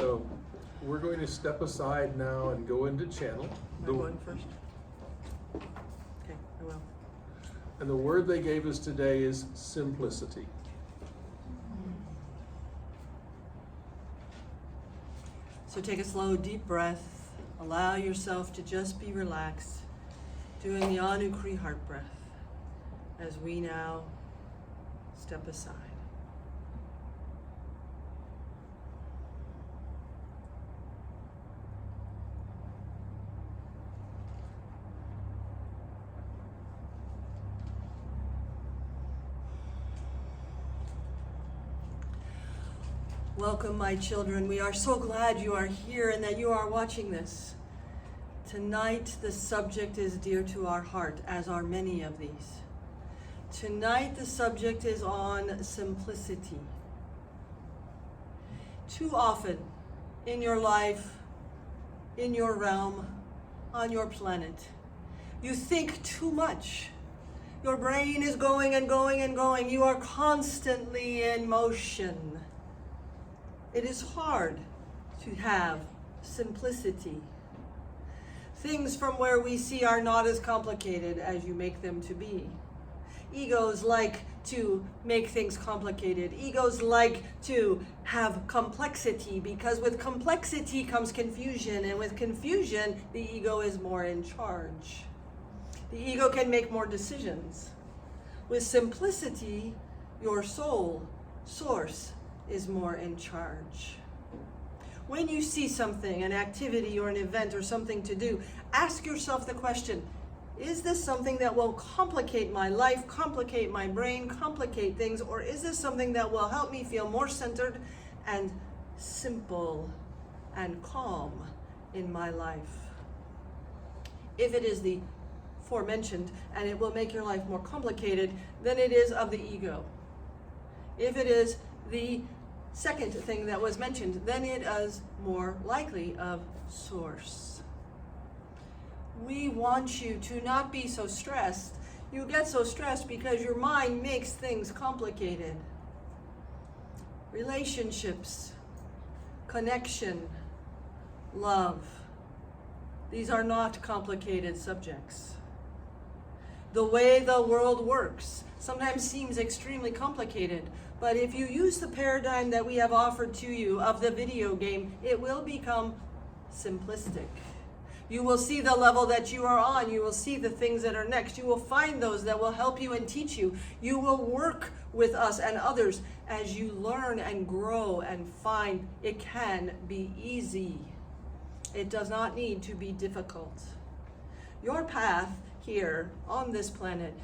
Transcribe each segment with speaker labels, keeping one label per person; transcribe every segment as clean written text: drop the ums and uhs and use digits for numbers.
Speaker 1: So we're going to step aside now and go into channel.
Speaker 2: Am I going first? Okay, I will.
Speaker 1: And the word they gave us today is simplicity.
Speaker 2: So take a slow, deep breath. Allow yourself to just be relaxed, doing the 𝗘𝗠𝗟𝗃 heart breath as we now step aside. Welcome, my children. We are so glad you are here and that you are watching this. Tonight, the subject is dear to our heart, as are many of these. Tonight, the subject is on simplicity. Too often in your life, in your realm, on your planet, you think too much. Your brain is going and going and going. You are constantly in motion. It is hard to have simplicity. Things from where we see are not as complicated as you make them to be. Egos like to make things complicated. Egos like to have complexity, because with complexity comes confusion, and with confusion, the ego is more in charge. The ego can make more decisions. With simplicity, your soul, source, is more in charge. When you see something, an activity or an event or something to do, ask yourself the question, is this something that will complicate my life, complicate my brain, complicate things, or is this something that will help me feel more centered and simple and calm in my life? If it is the aforementioned and it will make your life more complicated, then it is of the ego. If it is the second thing that was mentioned, then it is more likely of source. We want you to not be so stressed. You get so stressed because your mind makes things complicated. Relationships, connection, love, these are not complicated subjects. The way the world works sometimes seems extremely complicated, but if you use the paradigm that we have offered to you of the video game, it will become simplistic. You will see the level that you are on. You will see the things that are next. You will find those that will help you and teach you. You will work with us and others as you learn and grow and find it can be easy. It does not need to be difficult. Your path here on this planet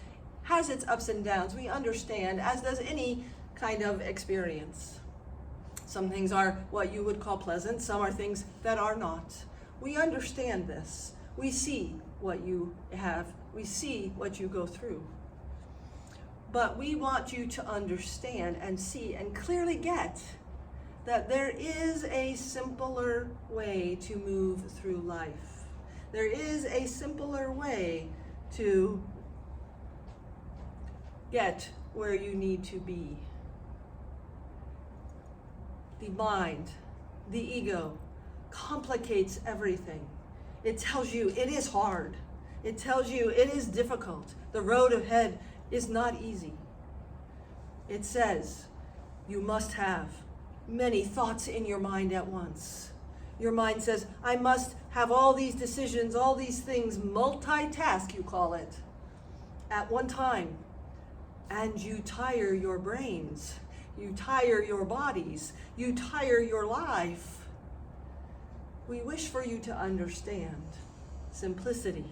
Speaker 2: has its ups and downs. We understand, as does any kind of experience. Some things are what you would call pleasant. Some are things that are not. We understand this. We see what you have. We see what you go through. But we want you to understand and see and clearly get that there is a simpler way to move through life. There is a simpler way to get where you need to be. The mind, the ego, complicates everything. It tells you it is hard. It tells you it is difficult. The road ahead is not easy. It says you must have many thoughts in your mind at once. Your mind says, I must have all these decisions, all these things, multitask, you call it, at one time. And you tire your brains. You tire your bodies. You tire your life. We wish for you to understand simplicity.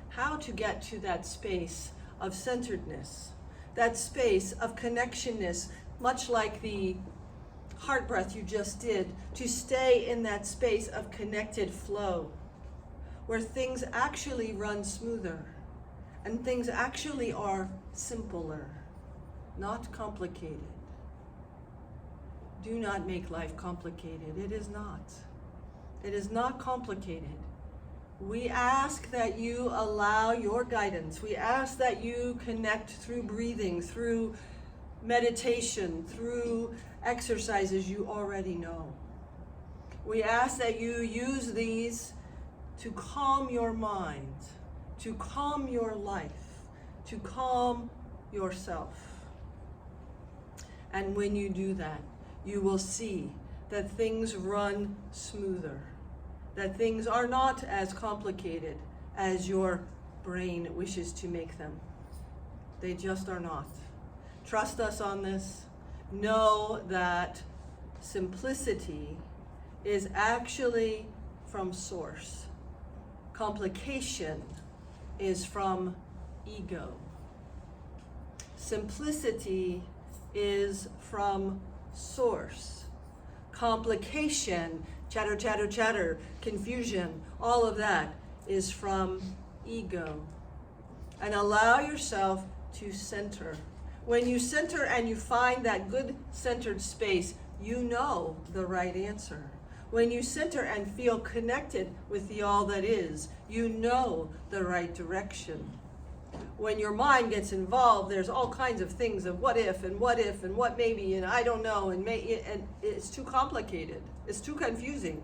Speaker 2: How to get to that space of centeredness, that space of connectionness, much like the heart breath you just did, to stay in that space of connected flow, where things actually run smoother and things actually are simpler, not complicated. Do not make life complicated. It is not. It is not complicated. We ask that you allow your guidance. We ask that you connect through breathing, through meditation, through exercises you already know. We ask that you use these to calm your mind, to calm your life, to calm yourself. And when you do that, you will see that things run smoother, that things are not as complicated as your brain wishes to make them. They just are not. Trust us on this. Know that simplicity is actually from source. Complication is from ego. Simplicity is from source. Complication, chatter, chatter, chatter, confusion, all of that is from ego. And allow yourself to center. When you center and you find that good centered space, you know the right answer. When you center and feel connected with the all that is, you know the right direction. When your mind gets involved, there's all kinds of things of what if and what maybe and I don't know and it's too complicated. It's too confusing.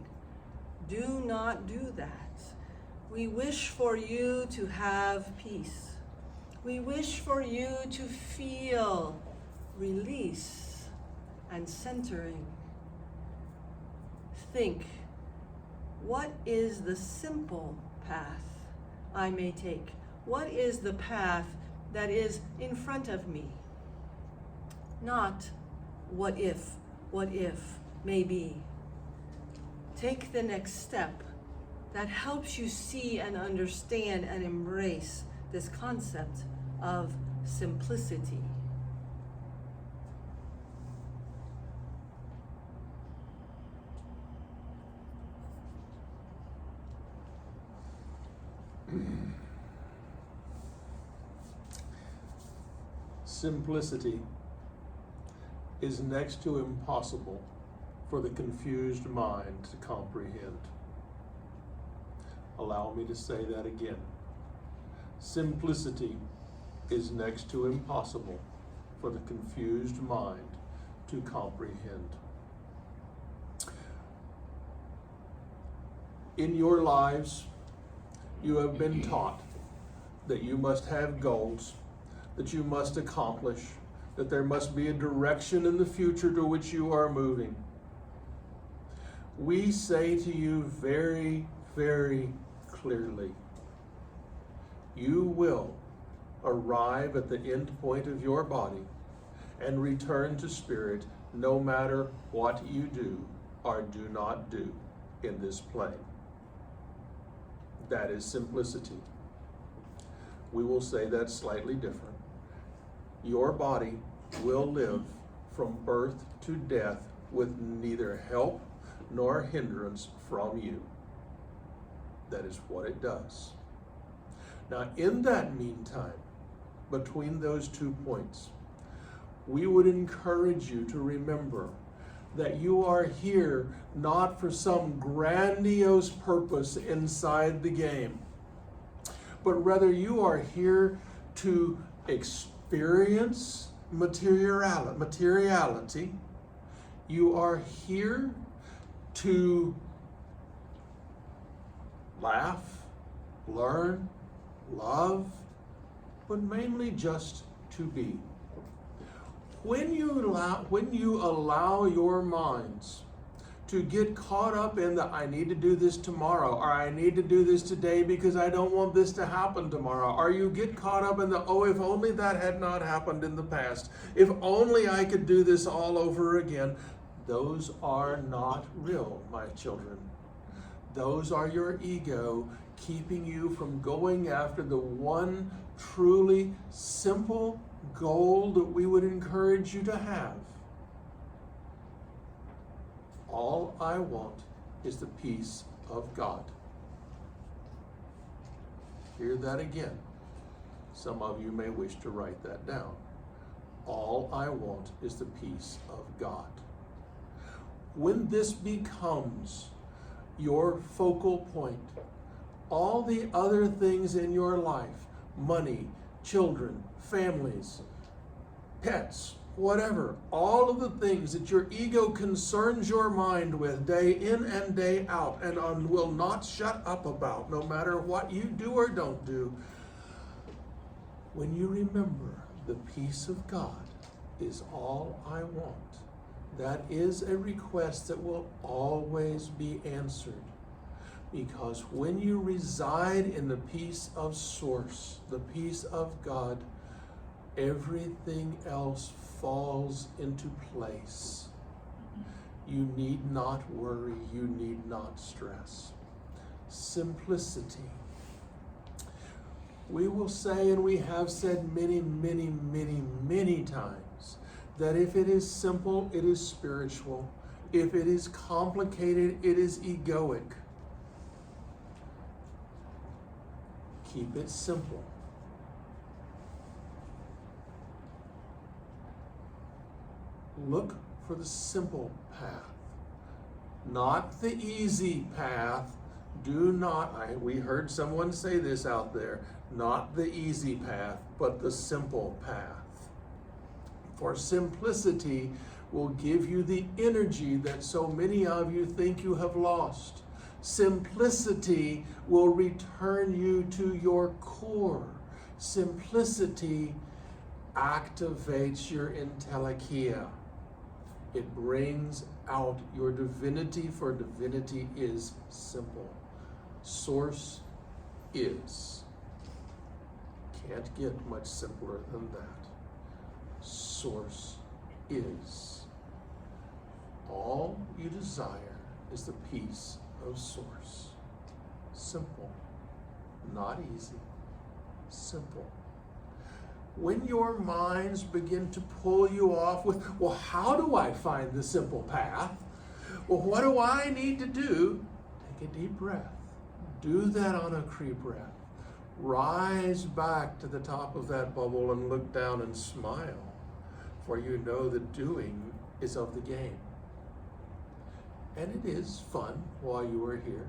Speaker 2: Do not do that. We wish for you to have peace. We wish for you to feel release and centering. Think, what is the simple path I may take? What is the path that is in front of me? Not what if, maybe. Take the next step that helps you see and understand and embrace this concept of simplicity.
Speaker 1: Simplicity is next to impossible for the confused mind to comprehend. Allow me to say that again. Simplicity is next to impossible for the confused mind to comprehend. In your lives, you have been taught that you must have goals, that you must accomplish, that there must be a direction in the future to which you are moving. We say to you very, very clearly, you will arrive at the end point of your body and return to spirit no matter what you do or do not do in this plane. That is simplicity. We will say that slightly different. Your body will live from birth to death with neither help nor hindrance from you. That is what it does. Now, in that meantime, between those 2 points, we would encourage you to remember that you are here not for some grandiose purpose inside the game, but rather you are here to experience materiality. You are here to laugh, learn, love, but mainly just to be. When you allow your minds to get caught up in the I need to do this tomorrow, or I need to do this today because I don't want this to happen tomorrow, or you get caught up in the oh, if only that had not happened in the past, if only I could do this all over again, those are not real, my children. Those are your ego keeping you from going after the one truly simple goal that we would encourage you to have. All I want is the peace of God. Hear that again. Some of you may wish to write that down. All I want is the peace of God. When this becomes your focal point, all the other things in your life, money, children, families, pets, whatever, all of the things that your ego concerns your mind with day in and day out and will not shut up about, no matter what you do or don't do, when you remember the peace of God is all I want, that is a request that will always be answered. Because when you reside in the peace of Source, the peace of God, everything else falls into place. You need not worry, you need not stress. Simplicity. We will say, and we have said many, many, many, many times, that if it is simple, it is spiritual. If it is complicated, it is egoic. Keep it simple. Look for the simple path, not the easy path. Do not, we heard someone say this out there, not the easy path, but the simple path. For simplicity will give you the energy that so many of you think you have lost. Simplicity will return you to your core. Simplicity activates your Entelechea. It brings out your divinity, for divinity is simple. Source is. Can't get much simpler than that. Source is. All you desire is the peace of Source. Simple, not easy, simple. When your minds begin to pull you off with, well, how do I find the simple path? Well, what do I need to do? Take a deep breath. Do that on a Cree breath. Rise back to the top of that bubble and look down and smile, for you know the doing is of the game. And it is fun while you are here.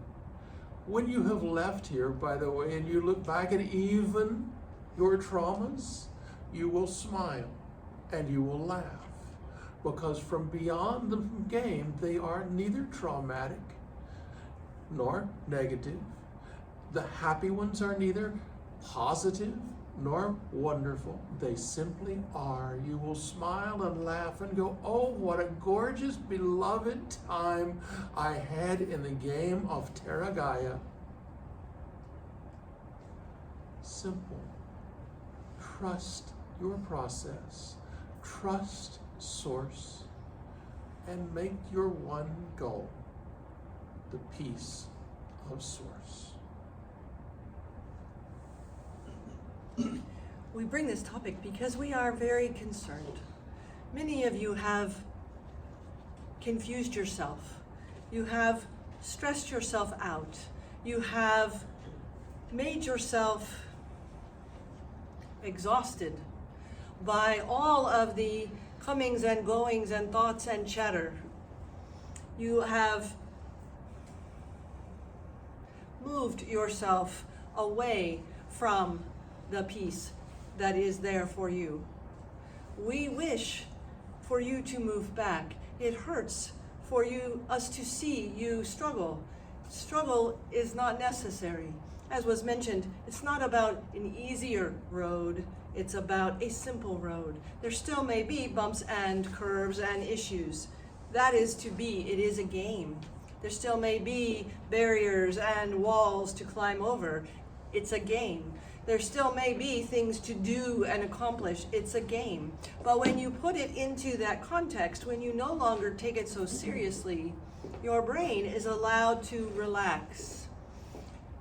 Speaker 1: When you have left here, by the way, and you look back at even your traumas, you will smile and you will laugh, because from beyond the game, they are neither traumatic nor negative. The happy ones are neither positive nor wonderful. They simply are. You will smile and laugh and go, oh, what a gorgeous, beloved time I had in the game of Terra Gaia. Simple. Trust your process. Trust Source. And make your one goal the peace of Source.
Speaker 2: We bring this topic because we are very concerned. Many of you have confused yourself. You have stressed yourself out. You have made yourself exhausted by all of the comings and goings and thoughts and chatter. You have moved yourself away from the peace that is there for you. We wish for you to move back. It hurts for us to see you struggle. Struggle is not necessary. As was mentioned, it's not about an easier road, it's about a simple road. There still may be bumps and curves and issues. That is to be, it is a game. There still may be barriers and walls to climb over. It's a game. There still may be things to do and accomplish. It's a game. But when you put it into that context, when you no longer take it so seriously, your brain is allowed to relax.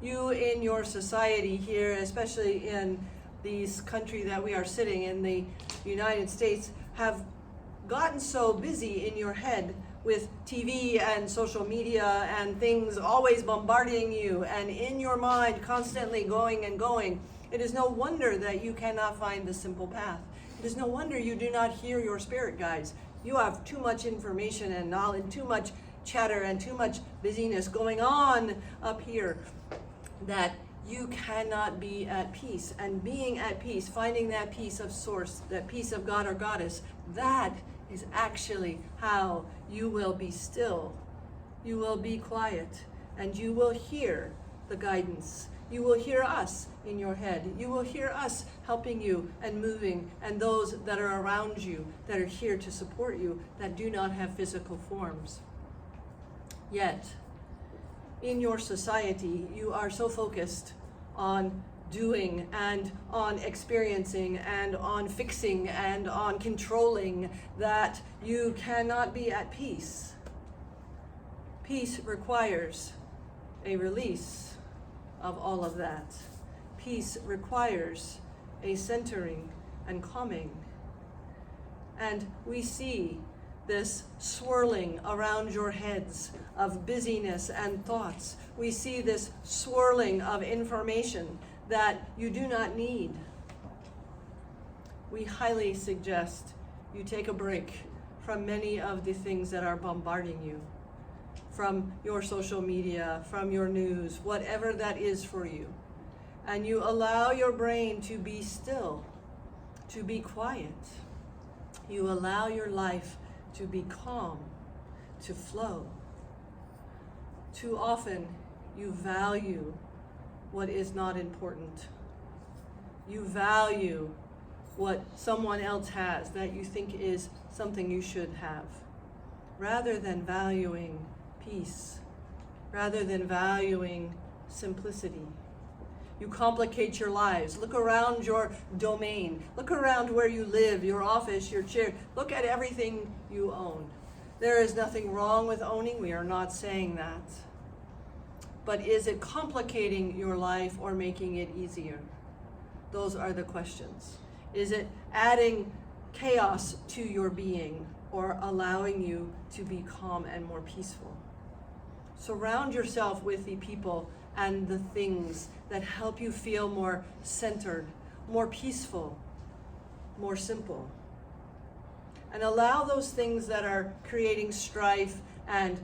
Speaker 2: You in your society here, especially in this country that we are sitting in, the United States, have gotten so busy in your head with TV and social media and things always bombarding you and in your mind constantly going and going. It is no wonder that you cannot find the simple path. It is no wonder you do not hear your spirit guides. You have too much information and knowledge, too much chatter and too much busyness going on up here, that you cannot be at peace. And being at peace, finding that peace of source, that peace of God or goddess, that is actually how you will be still. You will be quiet, and you will hear the guidance. You will hear us in your head. You will hear us helping you and moving, and those that are around you that are here to support you that do not have physical forms. Yet, in your society, you are so focused on doing and on experiencing and on fixing and on controlling that you cannot be at peace. Peace requires a release of all of that. Peace requires a centering and calming. And we see this swirling around your heads of busyness and thoughts. We see this swirling of information that you do not need. We highly suggest you take a break from many of the things that are bombarding you, from your social media, from your news, whatever that is for you. And you allow your brain to be still, to be quiet. You allow your life to be calm, to flow. Too often, you value what is not important. You value what someone else has that you think is something you should have, rather than valuing peace, rather than valuing simplicity. You complicate your lives. Look around your domain. Look around where you live, your office, your chair. Look at everything you own. There is nothing wrong with owning. We are not saying that. But is it complicating your life or making it easier? Those are the questions. Is it adding chaos to your being or allowing you to be calm and more peaceful? Surround yourself with the people and the things that help you feel more centered, more peaceful, more simple. And allow those things that are creating strife and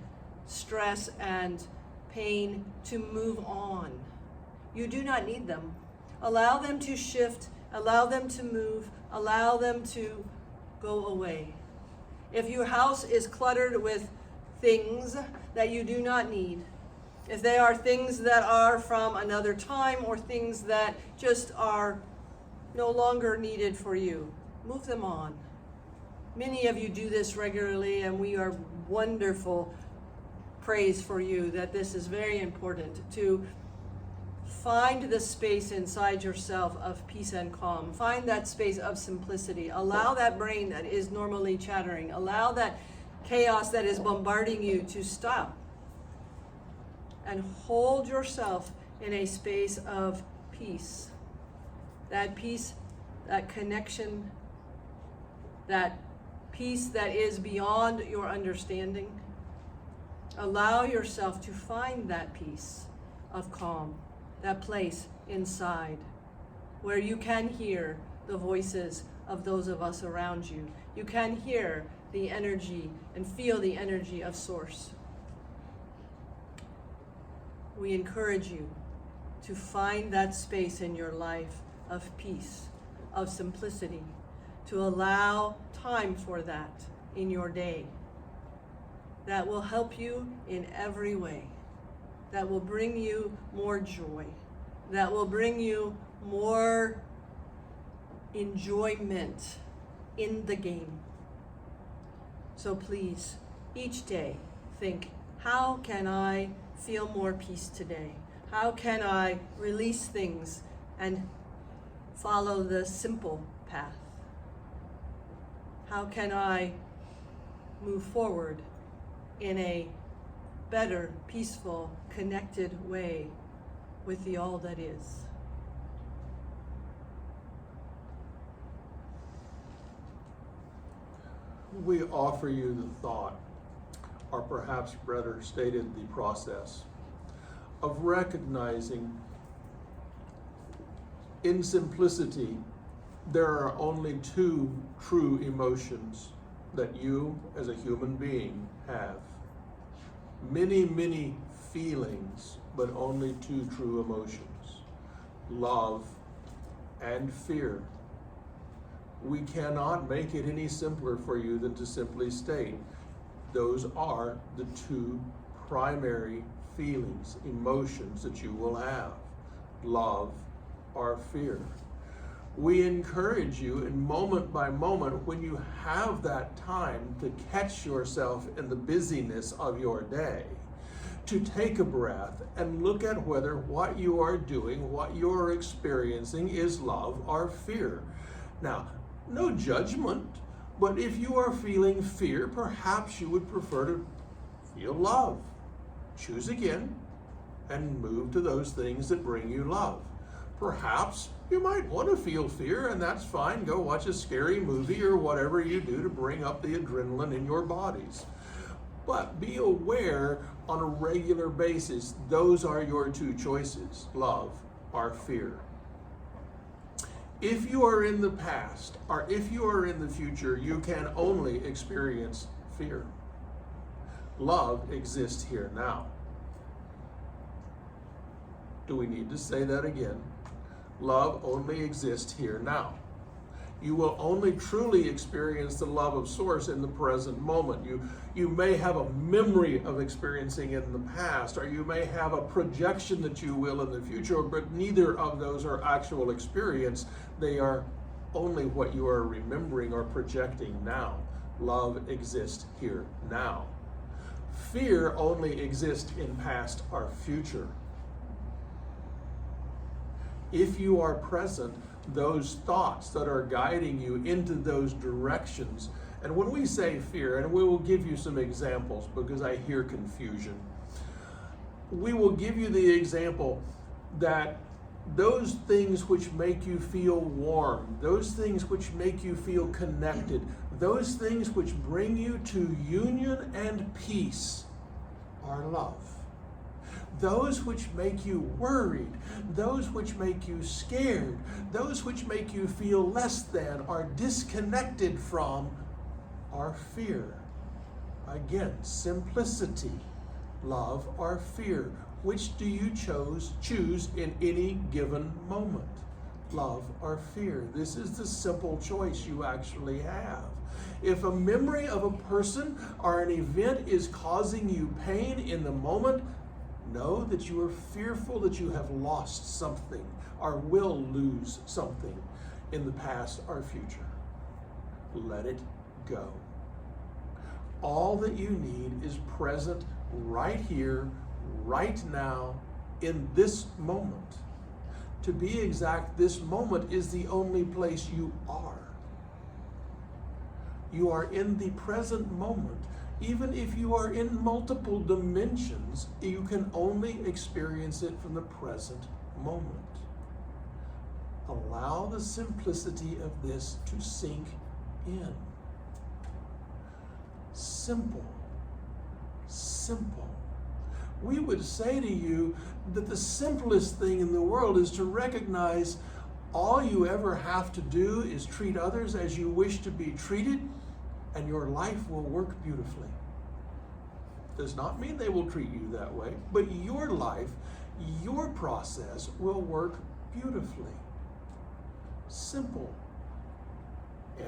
Speaker 2: stress and pain to move on. You do not need them. Allow them to shift, allow them to move, allow them to go away. If your house is cluttered with things that you do not need, if they are things that are from another time or things that just are no longer needed for you, move them on. Many of you do this regularly, and we are wonderful. Praise for you that this is very important, to find the space inside yourself of peace and calm. Find that space of simplicity. Allow that brain that is normally chattering, allow that chaos that is bombarding you to stop. And hold yourself in a space of peace. That peace, that connection, that peace that is beyond your understanding. Allow yourself to find that peace of calm, that place inside where you can hear the voices of those of us around you. You can hear the energy and feel the energy of Source. We encourage you to find that space in your life of peace, of simplicity, to allow time for that in your day. That will help you in every way. That will bring you more joy. That will bring you more enjoyment in the game. So please, each day, think, how can I feel more peace today? How can I release things and follow the simple path? How can I move forward in a better, peaceful, connected way with the all that is?
Speaker 1: We offer you the thought, or perhaps better stated, the process of recognizing in simplicity there are only two true emotions that you as a human being have. Many, many feelings, but only two true emotions. love, and fear. We cannot make it any simpler for you than to simply state those are the two primary feelings, emotions that you will have, love or fear. We encourage you in moment by moment, when you have that time to catch yourself in the busyness of your day, to take a breath and look at whether what you are doing, what you are experiencing is love or fear. Now, no judgment, but if you are feeling fear, perhaps you would prefer to feel love. Choose again and move to those things that bring you love. Perhaps you might want to feel fear, and that's fine. Go watch a scary movie or whatever you do to bring up the adrenaline in your bodies. But be aware on a regular basis, those are your two choices, love or fear. If you are in the past or if you are in the future, you can only experience fear. Love exists here now. Do we need to say that again? Love only exists here now. You will only truly experience the love of Source in the present moment. You may have a memory of experiencing it in the past, or you may have a projection that you will in the future, but neither of those are actual experience. They are only what you are remembering or projecting now. Love exists here now. Fear only exists in past or future. If you are present, those thoughts that are guiding you into those directions, and when we say fear, and we will give you some examples because I hear confusion, we will give you the example that those things which make you feel warm, those things which make you feel connected, those things which bring you to union and peace are love. Those which make you worried, those which make you scared, those which make you feel less than or disconnected from are fear. Again, simplicity, love or fear. Which do you choose in any given moment? Love or fear? This is the simple choice you actually have. If a memory of a person or an event is causing you pain in the moment, know that you are fearful that you have lost something or will lose something in the past or future. Let it go. All that you need is present right here, right now, in this moment. To be exact, this moment is the only place you are. You are in the present moment. Even if you are in multiple dimensions, you can only experience it from the present moment. Allow the simplicity of this to sink in. Simple. Simple. We would say to you that the simplest thing in the world is to recognize all you ever have to do is treat others as you wish to be treated, and your life will work beautifully. Does not mean they will treat you that way, but your life, your process will work beautifully. Simple.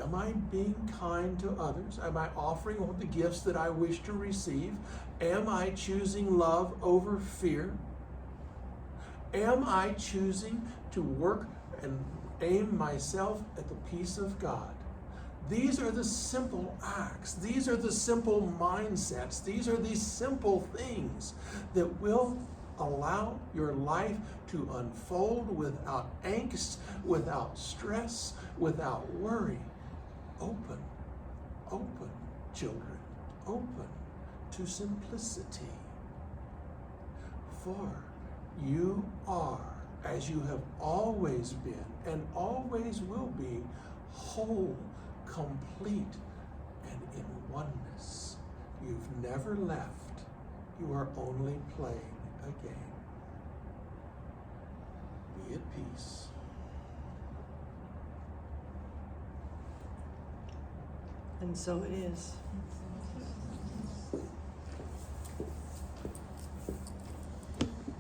Speaker 1: Am I being kind to others? Am I offering the gifts that I wish to receive? Am I choosing love over fear? Am I choosing to work and aim myself at the peace of God? These are the simple acts. These are the simple mindsets. These are the simple things that will allow your life to unfold without angst, without stress, without worry. Open, open, children, open to simplicity. For you are, as you have always been and always will be, whole, complete, and in oneness. You've never left. You are only playing a game. Be at peace.
Speaker 2: And so it is.